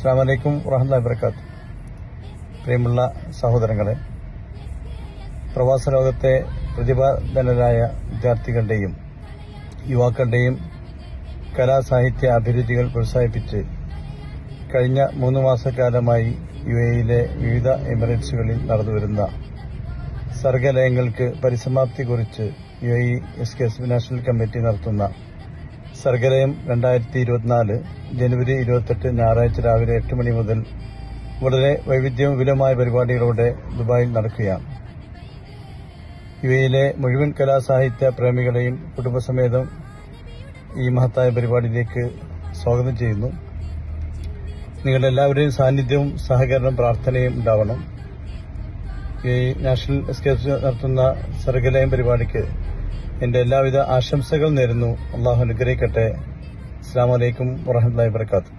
അസ്സലാമു അലൈക്കും വറഹ്മത്തുള്ളാഹി വബറകാതുഹു. പ്രിയമുള്ള സഹോദരങ്ങളെ, പ്രവാസ ലോകത്തെ പ്രതിഭാധനരായ വിദ്യാർത്ഥികളുടെയും യുവാക്കളുടെയും കലാസാഹിത്യ അഭിരുചികൾ പ്രോത്സാഹിപ്പിച്ച് കഴിഞ്ഞ 3 മാസക്കാലമായി UAE-യിലെ വിവിധ എമിറേറ്റ്സുകളിൽ നടന്നുവരുന്ന സർഗലയങ്ങൾക്ക് പരിസമാപ്തി കുറിച്ച് UAE SKS നാഷണൽ കമ്മിറ്റി നടത്തുന്ന സർഗലയം 2024 ജനുവരി 28 ഞായറാഴ്ച രാവിലെ 8 മണി മുതൽ വളരെ വൈവിധ്യവിപുലമായ പരിപാടികളോടെ ദുബായിൽ നടക്കുകയാണ്. UAE-യിലെ മുഴുവൻ കലാസാഹിത്യ പ്രേമികളെയും കുടുംബസമേതം ഈ മഹത്തായ പരിപാടിയിലേക്ക് സ്വാഗതം ചെയ്യുന്നു. നിങ്ങളുടെ എല്ലാവരുടെയും സാന്നിധ്യവും സഹകരണവും പ്രാർത്ഥനയും ഉണ്ടാവണം. UAE നാഷണൽ SKS നടത്തുന്ന സർഗലയം പരിപാടിക്ക് എന്റെ എല്ലാവിധ ആശംസകൾ നേരുന്നു. അള്ളാഹു അനുഗ്രഹിക്കട്ടെ. അസ്സലാമു അലൈക്കും വറഹ്മത്തുള്ളാഹി വബറകാതുഹു.